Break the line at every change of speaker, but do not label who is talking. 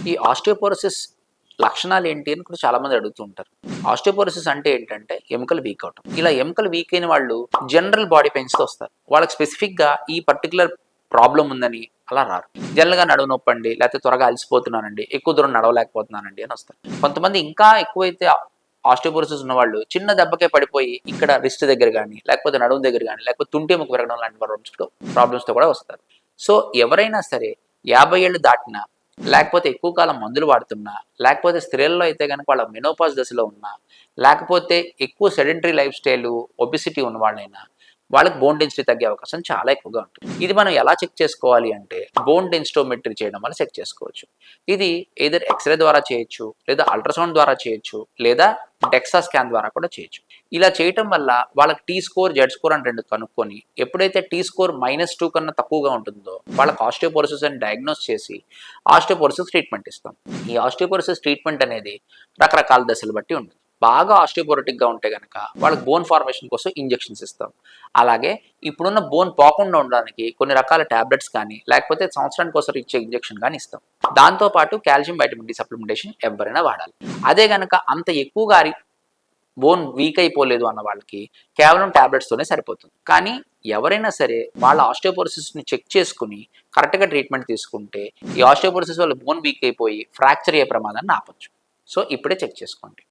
ఈ ఆస్టియోపోరోసిస్ లక్షణాలు ఏంటి అని కూడా చాలా మంది అడుగుతూ ఉంటారు. ఆస్టియోపోరోసిస్ అంటే ఏంటంటే ఎముకలు వీక్ అవటం. ఇలా ఎముకలు వీక్ అయిన వాళ్ళు జనరల్ బాడీ పెయిన్స్‌తో వస్తారు. వాళ్ళకి స్పెసిఫిక్‌గా ఈ పర్టిక్యులర్ ప్రాబ్లమ్ ఉందని అలా రారు. జనరల్‌గా నడుము నొప్పండి, లేకపోతే త్వరగా అలసిపోతున్నానండి, ఎక్కువ దూరం నడవలేకపోతున్నానండి అని వస్తారు. కొంతమంది ఇంకా ఎక్కువైతే ఆస్టియోపోరోసిస్ ఉన్నవాళ్ళు చిన్న దెబ్బకే పడిపోయి ఇక్కడ రిస్ట్ దగ్గర గాని, లేకపోతే నడుము దగ్గర గాని, లేకపోతే తుంటి ఎముక విరగడం లాంటి ప్రాబ్లమ్స్‌తో కూడా వస్తారు. సో, ఎవరైనా సరే 50 ఏళ్ళు దాటినా, లేకపోతే ఎక్కువ కాలం మందులు వాడుతున్నా, లేకపోతే స్త్రీలలో అయితే గనక వాళ్ళ మెనోపాజ్ దశలో ఉన్నా, లేకపోతే ఎక్కువ సెడెంటరీ లైఫ్ స్టైలు, ఒబెసిటీ ఉన్నవాళ్ళైనా, వాళ్ళకి బోన్ డెన్సిటీ తగ్గే అవకాశం చాలా ఎక్కువగా ఉంటుంది. ఇది మనం ఎలా చెక్ చేసుకోవాలి అంటే, బోన్ డెన్సిటోమెట్రీ చేయడం వల్ల చెక్ చేసుకోవచ్చు. ఇది ఎయిదర్ ఎక్స్‌రే ద్వారా చేయొచ్చు, లేదా అల్ట్రాసౌండ్ ద్వారా చేయొచ్చు, లేదా డెక్సా స్కాన్ ద్వారా కూడా చేయొచ్చు. ఇలా చేయటం వల్ల వాళ్ళకి టీ స్కోర్, జెడ్ స్కోర్ అని 2 కనుక్కొని, ఎప్పుడైతే టీ స్కోర్ -2 కన్నా తక్కువగా ఉంటుందో, వాళ్ళకి ఆస్టియోపోరోసిస్ అని డయాగ్నోస్ చేసి, ఆస్టియోపోరోసిస్ ట్రీట్మెంట్ ఇస్తాం. ఈ ఆస్టియోపోరోసిస్ ట్రీట్మెంట్ అనేది రకరకాల దశలు బట్టి ఉంటుంది. బాగా ఆస్టియోపోరోటిక్‌గా ఉంటే గనక వాళ్ళకి బోన్ ఫార్మేషన్ కోసం ఇంజెక్షన్స్ ఇస్తాం. అలాగే ఇప్పుడున్న బోన్ పోకుండా ఉండడానికి కొన్ని రకాల టాబ్లెట్స్ కానీ, లేకపోతే సంవత్సరానికి ఒకసారి ఇచ్చే ఇంజెక్షన్ గాని ఇస్తాం. దాంతో పాటు కాల్షియం, వైటమిన్ డి సప్లిమెంటేషన్ ఎవ్వరైనా వాడాలి. అదే గనక అంత ఎక్కువగా బోన్ వీక్ అయిపోలేదు అన్న వాళ్ళకి కేవలం టాబ్లెట్స్తోనే సరిపోతుంది. కానీ ఎవరైనా సరే వాళ్ళ ఆస్టియోపోరోసిస్‌ని చెక్ చేసుకొని కరెక్ట్‌గా ట్రీట్మెంట్ తీసుకుంటే ఈ ఆస్టియోపోరోసిస్ వల్ల బోన్ వీక్ అయిపోయి ఫ్రాక్చర్ అయ్యే ప్రమాదాన్ని ఆపొచ్చు. సో, ఇప్పుడే చెక్ చేసుకోండి.